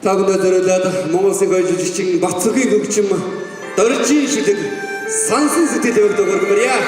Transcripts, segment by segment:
Тавна зориулаад Монголын гой жүжигчин Бацгийн хөгжим Доржийн шилэг сансан сэтгэл өгдөг өргөмөрья.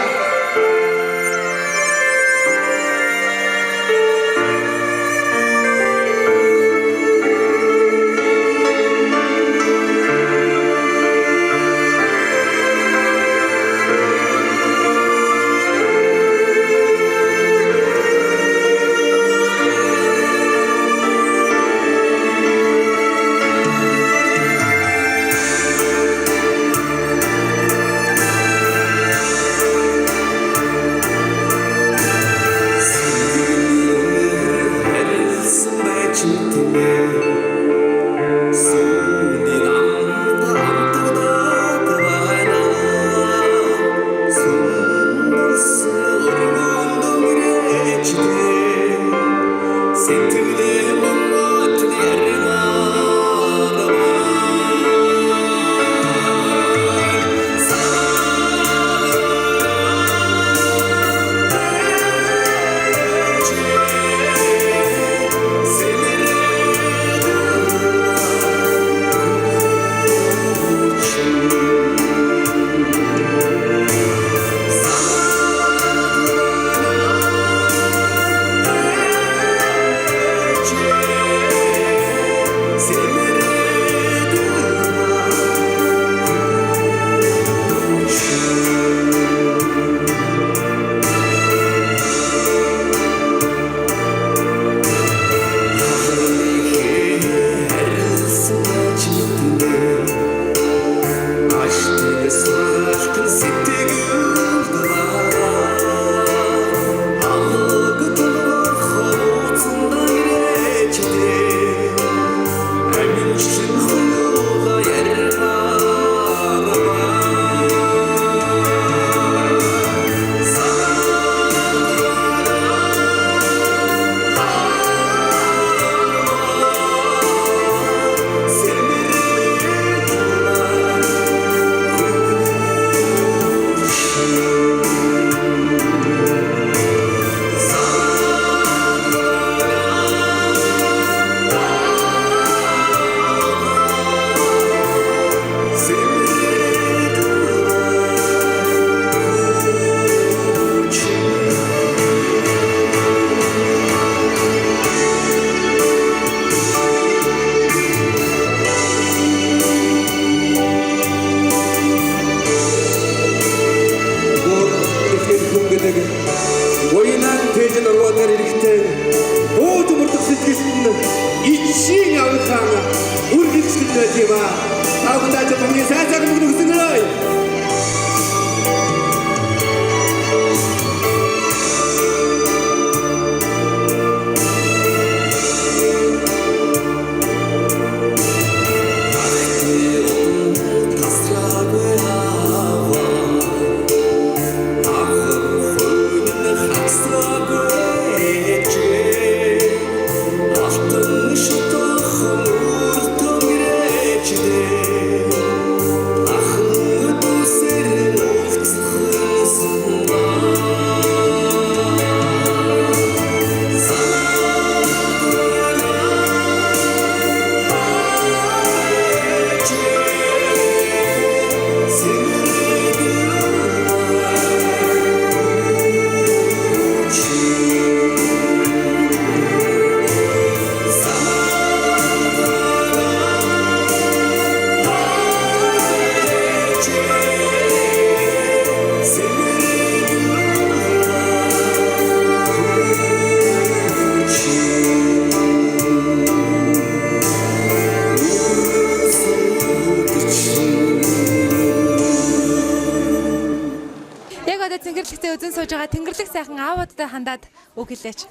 Тэнгэрлэг сайхан аавуудтай хандаад үг хэлээч.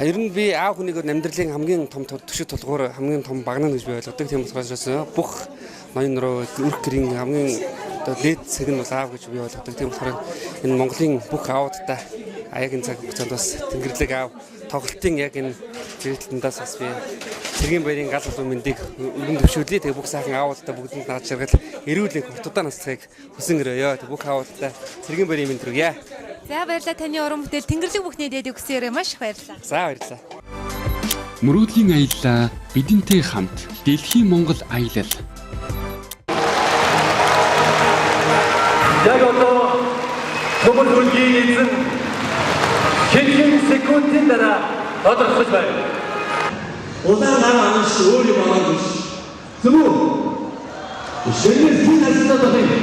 Ер нь би аав хүнийг амьдралын хамгийн том төшөө тулгуур хамгийн том багнаа гэж би ойлгодог. Тийм учраас бүх ноён руу өрх гэрийн хамгийн дээд цэг нь бол аав гэж би ойлгодог. Тийм болохоор энэ Монголын бүх аавуудтай аягийн цаг хугацаанд бас тэнгэрлэг аав тоглолтын яг энэ зэрэглэлтээс бас би Цэргийн баярын гал улсын мэндийг өргөн төвшүүлээ. Тэгээ бүх сайхан аавуудтай бүгдэнд наад жаргал эрүүлэг хурдтай насцахыг хүсэн өрөөё. Бүх аавуудтай Цэргийн баярын мэнд хүргье. За баярлалаа, таны уран бүтээл Тэнгэрлэг бүхний дээд өгсөн юм маш их баярлалаа. За баярлалаа. Мөрөөдлийн аяллаа бидэнтэй хамт Дэлхийн Монгол аялал. Яг одоо төмөр хөлгийн эзэн хэдхэн секундын дараа тодорхойлж байна. Улаан нараа анш өөр юм аваад биш. Зөв үү? Шинэ зүйл асуулт байна.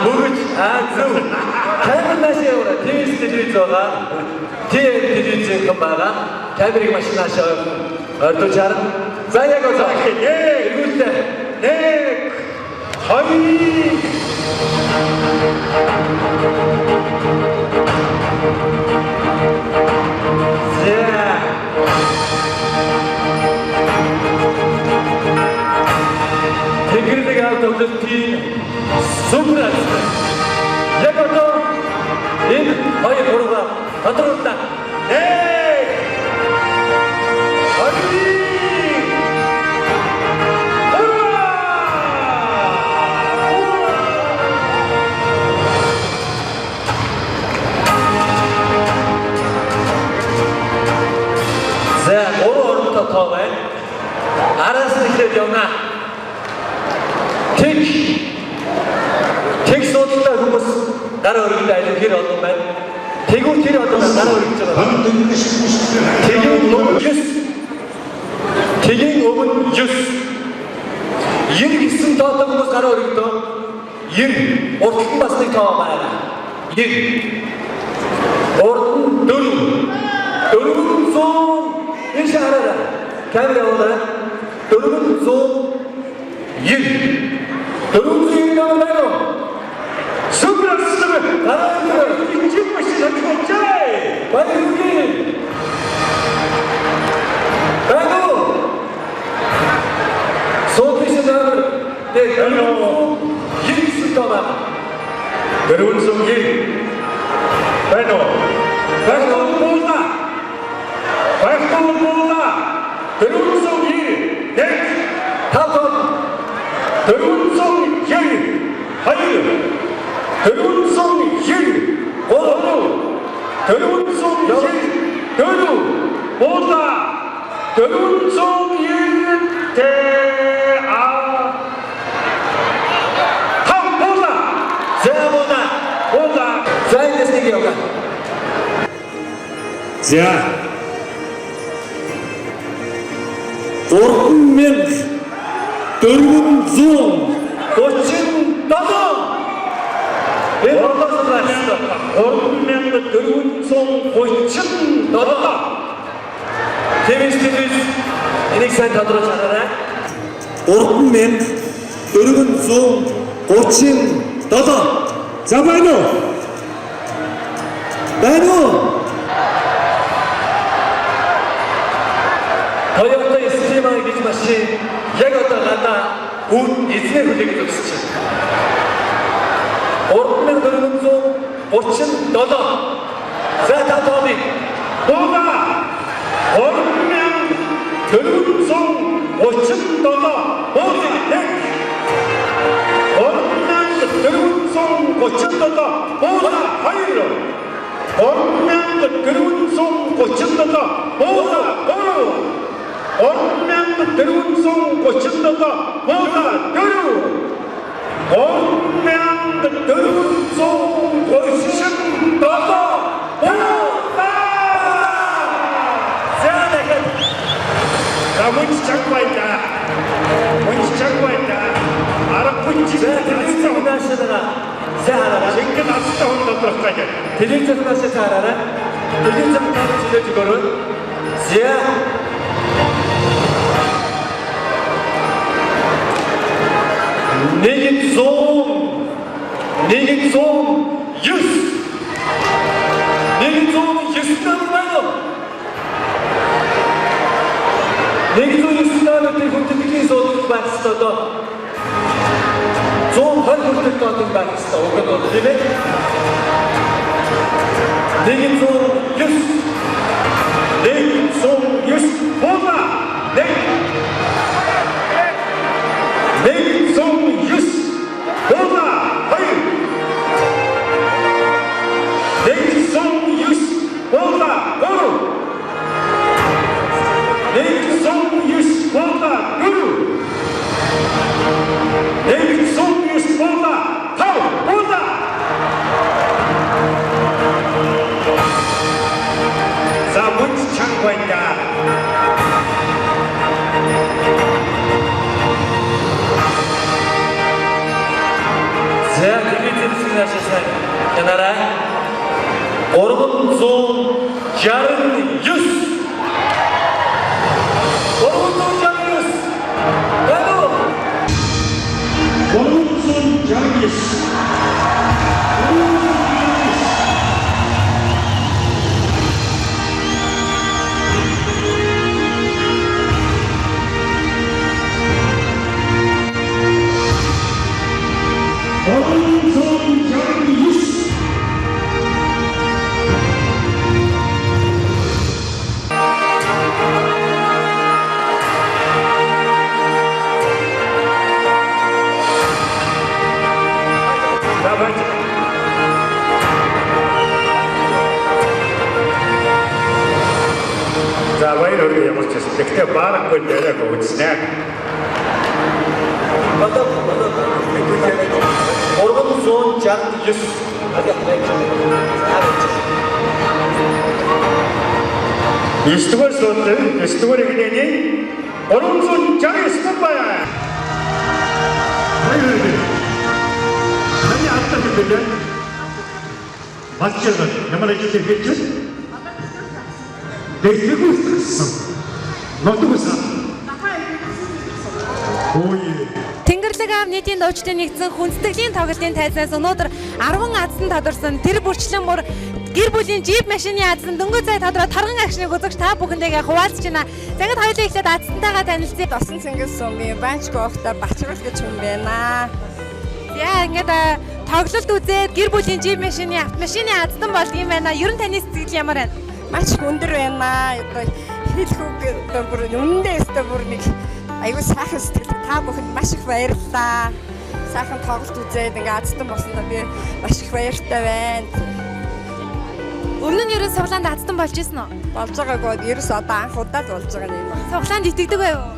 Бүгд зөв. Камер машин яваа. ТВ телевиз байгаа. ТВ телевизэн байгаа. Камерыг машинаас ордож харна. За яг одоо эргүүлээ. 1 Тэнгэрийг аваад өвлөлтийн сүмрээс яг одоо энэ хоёр гурваа тодруулна. За, гурван оронтой тоо байна. Араас нь ихэд явна. Тэг судалтай хүмүүс гараа өргөдөө ажил хэр олон байна. Тэгвэл тэр одоо гараа өргөж байгаа. Тэгийн өмнө 9. 9 тоотой хүмүүс гараа өргөдөө. 9 урд нь бас нэг тоо байна. 9 урд нь 4. 400 энэ шаараа. Камера явуулаа. 400 400 байна. Сүмрэлсээ гараа ичих машин хачаач. Баяргүй. Бану. Сопишнаар дэглоо. Хинсутава. Дөрвөнсөнгийн. Бану. Бану бууна. Бану бууна. Дөрвөнсөнгийн. Нэг. Таван. Дөрвөнсөнгийн. Хайр. Дөрвөнсөнгийн. Гол. Дөрвөнсөнгийн. Дөрөв. Бууна. Дөрвөнсөнгийн. Бууна. Зэвона. Бууна. Зайнэсний яваа. За. 3437. Энэ одоос нааштай 3437. Тэвэс энийг сайн тодруулж хараарай. 3437. За байна уу? Байна уу? Toyota Estima гэж машин яг одоо гадаа хүн эзний хүлээг өгсөж байна. 3437. За та тооны. Бууна. 3437. Бууна. 3437. Бууна. 2. 3437. Бууна. 3. 3437. Бууна. 4. Мөнч чагвайда. Аргагүй телевизээр унаашаа саараа. Шингэн астай хүн доторх гэж. Телевизээр унаашаа саараа. Телевизээр тавьж өгөөрэй. Зя. Нэг зүүн 109 байна. 109 нэмэлт хүндэтгэлийн судалж байх ёстой доо. 120 хүндэтгэл тооцох байх ёстой. Уг нь бол тийм ээ. 109 бууна. 109 창고입니다. За телевизор шинашсан янараа 369 За баяр хүргэе ямар ч гэсэн. Гэхдээ баарахгүй яриаг үзснэ. 9-р суудлын 9-р игнэний 369 байна. Баяр хүргэе. Таны алдаа хэлээ. Батчаа ямар ч зүйл хийж Тэнгэрлэг аав нийтийн дуучдын нэгдсэн хүндэтгэлийн тоглолтын тайзнаас өнөөдөр 10 азсан тодорсон тэр бүрчлэн мөр гэр бүлийн джип машины азсан дөнгөж цай тодроо тарган агшныг үзэгч та бүхэндээ хуваалцж байна. Загад хоёулаа ихлээд азсантайгаа танилцъя. Досон Цэнгис сумын банчгоохтой Бачрал гэж хүн байна. Яа ингээд тоглолт үзээд гэр бүлийн джип машины автомашины азсан болдгийм байна. Ер нь таны сэтгэл ямар байна? Маш өндөр байна. Одоо хэлэх үг одоо бүр үнэндээ өстой бүр нэг аюу сайхан сэтгэл. Та бүхэнд маш их баярлалаа. Сайхан тоглолт үзээд ингээд азтан болсондоо би маш их баяртай байна. Өмнө нь ерөн суглаанд азтан болж исэн үү? Болж байгаагүй ерөөс одоо анх удаа л болж байгаа юм байна. Суглаанд итгэдэг байв уу?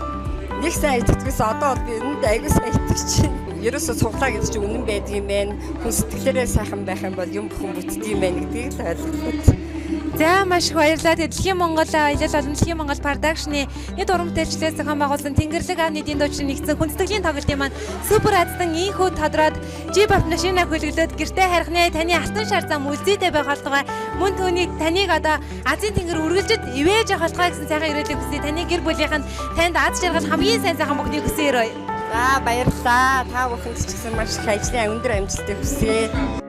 Нэг сайн итгэдэгээс одоо бол би үнэндээ аюу сайн итгэж чинь. Ерөөсөө цуглаа гэж чи үнэн байдаг юм байна. Хүн сэтгэлээрээ сайхан байх юм бол юм бүхэн бүтдэг юм байна гэдгийг ойлгох. За маш их баярлалаа. Дэлхийн Монгол аялал болон Дэлхийн Монгол продакшны нийт уран бүтээлчлээс зохион байгуулсан Тэнгэрлэг аав нийтийн дуучид нэгдсэн хүндэтгэлийн тоглолтын маань супер аздан ийхүү тодроод джип автомашинаа хөлөглөөд гэртээ харихнаа таны алтан шар зам үлзийтэй байх болтугай мөн түүнийг таныг одоо Азийн тэнгэр үргэлжид ивэж явах болтугай гэсэн сайхан ирээдүйг хүсье. Таны гэр бүлийнхэнд танд аз жаргал хамгийн сайн сайхан бүгдийг хүсье. За баярлалаа. Та бүхэнд ч гэсэн маш их ажлын өндөр амжилтыг хүсье.